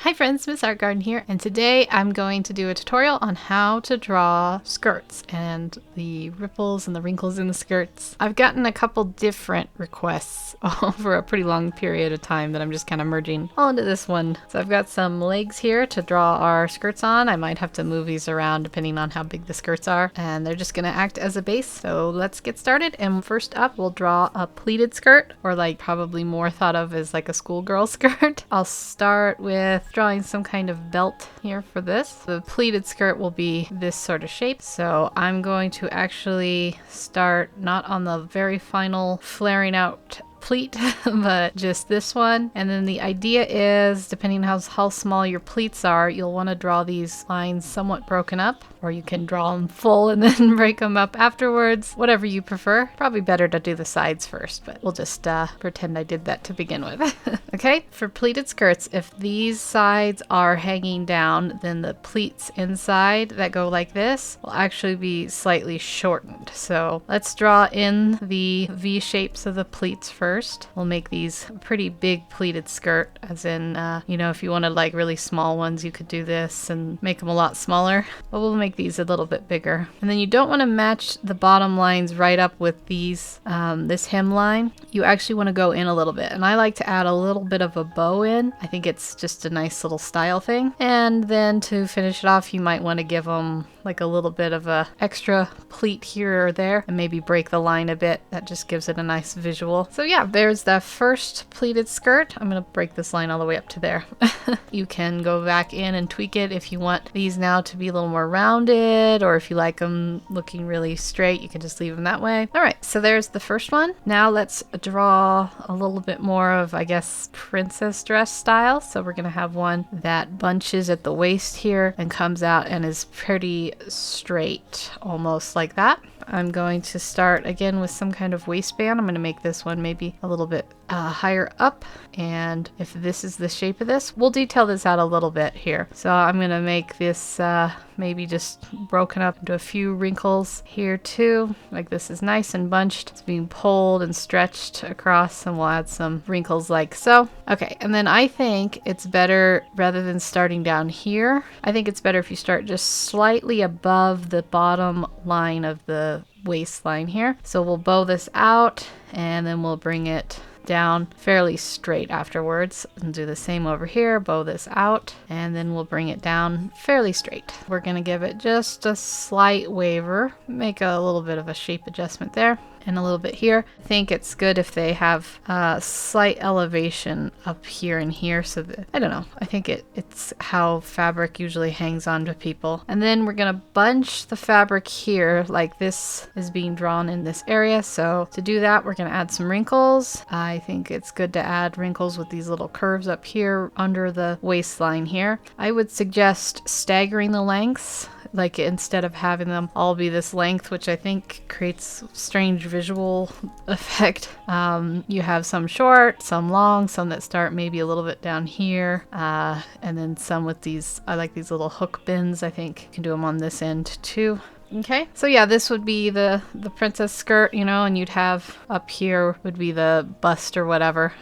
Hi friends, Miss Art Garden here, and today I'm going to do a tutorial on how to draw skirts and the ripples and the wrinkles in the skirts. I've gotten a couple different requests over a pretty long period of time that I'm just kind of merging all into this one. So I've got some legs here to draw our skirts on. I might have to move these around depending on how big the skirts are, and they're just going to act as a base. So let's get started, and first up we'll draw a pleated skirt, or like probably more thought of as like a schoolgirl skirt. I'll start with drawing some kind of belt here for this. The pleated skirt will be this sort of shape, so I'm going to actually start not on the very final flaring out pleat, but just this one. And then the idea is, depending how small your pleats are, you'll want to draw these lines somewhat broken up, or you can draw them full and then break them up afterwards, whatever you prefer. Probably better to do the sides first, but we'll just pretend I did that to begin with. Okay, for pleated skirts, if these sides are hanging down, then the pleats inside that go like this will actually be slightly shortened. So let's draw in the V shapes of the pleats first. We'll make these a pretty big pleated skirt, as in, you know, if you wanted like really small ones, you could do this and make them a lot smaller, but we'll make these a little bit bigger. And then you don't want to match the bottom lines right up with these, this hemline. You actually want to go in a little bit, and I like to add a little bit of a bow in. I think it's just a nice little style thing. And then to finish it off, you might want to give them like a little bit of a extra pleat here or there, and maybe break the line a bit. That just gives it a nice visual. So yeah, there's the first pleated skirt. I'm gonna break this line all the way up to there. You can go back in and tweak it if you want these now to be a little more rounded, or if you like them looking really straight, you can just leave them that way. All right, so there's the first one. Now let's draw a little bit more of, I guess, princess dress style. So we're gonna have one that bunches at the waist here and comes out and is pretty straight, almost like that. I'm going to start again with some kind of waistband. I'm going to make this one maybe a little bit higher up, and if this is the shape of this, we'll detail this out a little bit here. So I'm going to make this maybe just broken up into a few wrinkles here too. Like this is nice and bunched. It's being pulled and stretched across, and we'll add some wrinkles like so. Okay, and then I think it's better, rather than starting down here, I think it's better if you start just slightly above the bottom line of the waistline here. So we'll bow this out, and then we'll bring it down fairly straight afterwards, and do the same over here. Bow this out, and then we'll bring it down fairly straight. We're going to give it just a slight waver, make a little bit of a shape adjustment there, and a little bit here. I think it's good if they have a slight elevation up here and here, so that, I don't know, I think it's how fabric usually hangs on to people. And then we're gonna bunch the fabric here, like this is being drawn in this area. So to do that, we're gonna add some wrinkles. I think it's good to add wrinkles with these little curves up here under the waistline here. I would suggest staggering the lengths, like instead of having them all be this length, which I think creates strange visual effect. You have some short, some long, some that start maybe a little bit down here, and then some with these, I like these little hook bins. I think you can do them on this end too. Okay, so yeah, this would be the princess skirt, you know, and you'd have up here would be the bust or whatever.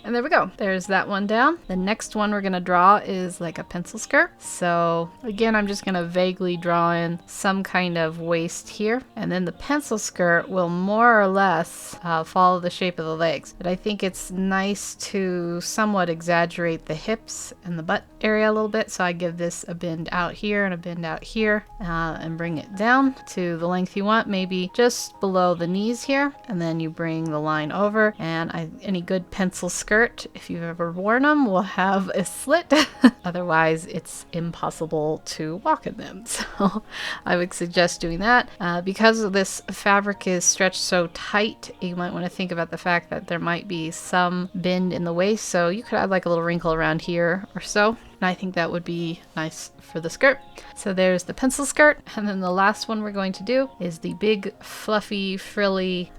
And there we go. There's that one down. The next one we're going to draw is like a pencil skirt. So again, I'm just going to vaguely draw in some kind of waist here. And then the pencil skirt will more or less follow the shape of the legs. But I think it's nice to somewhat exaggerate the hips and the butt area a little bit. So I give this a bend out here and a bend out here, and bring it down to the length you want, maybe just below the knees here, and then you bring the line over. And any good pencil skirt, if you've ever worn them, will have a slit. Otherwise it's impossible to walk in them. So I would suggest doing that. Because this fabric is stretched so tight, you might want to think about the fact that there might be some bend in the waist, so you could add like a little wrinkle around here or so. And I think that would be nice for the skirt. So there's the pencil skirt. And then the last one we're going to do is the big fluffy frilly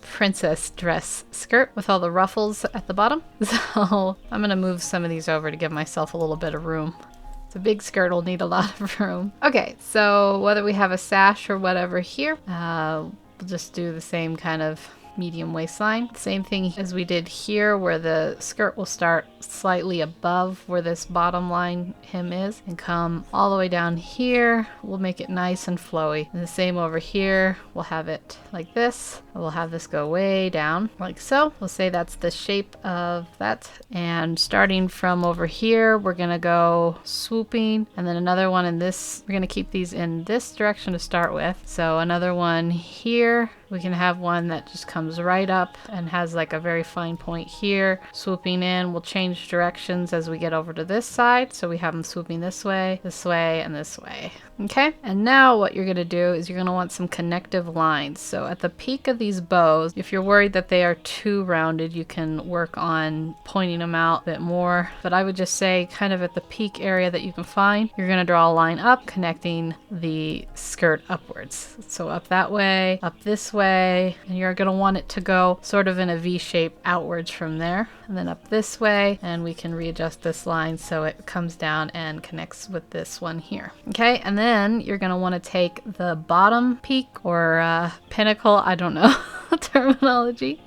princess dress skirt with all the ruffles at the bottom. So I'm gonna move some of these over to give myself a little bit of room. It's a big skirt, will need a lot of room. Okay, so whether we have a sash or whatever here, we'll just do the same kind of medium waistline. Same thing as we did here, where the skirt will start slightly above where this bottom line hem is and come all the way down here. We'll make it nice and flowy. And the same over here, we'll have it like this. We'll have this go way down like so. We'll say that's the shape of that. And starting from over here, we're gonna go swooping, and then another one in this. We're gonna keep these in this direction to start with. So another one here. We can have one that just comes right up and has like a very fine point here, swooping in. We'll change directions as we get over to this side. So we have them swooping this way, and this way. Okay, and now what you're gonna do is you're gonna want some connective lines. So at the peak of these bows, if you're worried that they are too rounded, you can work on pointing them out a bit more. But I would just say kind of at the peak area that you can find, you're gonna draw a line up connecting the skirt upwards. So up that way, up this way, and you're gonna want it to go sort of in a V shape outwards from there, and then up this way, and we can readjust this line so it comes down and connects with this one here. Okay, and then you're gonna want to take the bottom peak or pinnacle, I don't know terminology,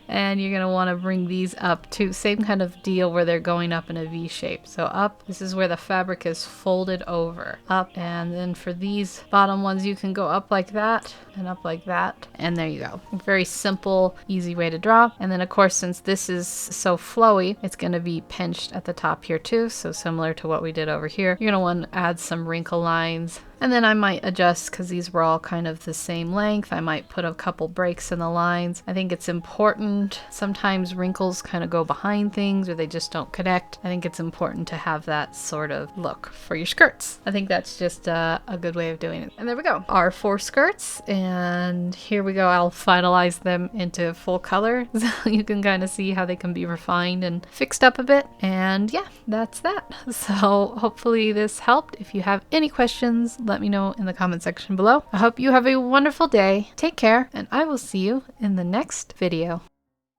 and you're going to want to bring these up to same kind of deal where they're going up in a V shape. So up, this is where the fabric is folded over, up, and then for these bottom ones you can go up like that and up like that, and there you go. Very simple, easy way to draw. And then of course, since this is so flowy, it's going to be pinched at the top here too, so similar to what we did over here. You're going to want to add some wrinkle lines. And then I might adjust, because these were all kind of the same length, I might put a couple breaks in the lines. I think it's important. Sometimes wrinkles kind of go behind things or they just don't connect. I think it's important to have that sort of look for your skirts. I think that's just a good way of doing it. And there we go. Our 4 skirts. And here we go. I'll finalize them into full color so you can kind of see how they can be refined and fixed up a bit. And yeah, that's that. So hopefully this helped. If you have any questions, let me know in the comment section below. I hope you have a wonderful day. Take care, and I will see you in the next video.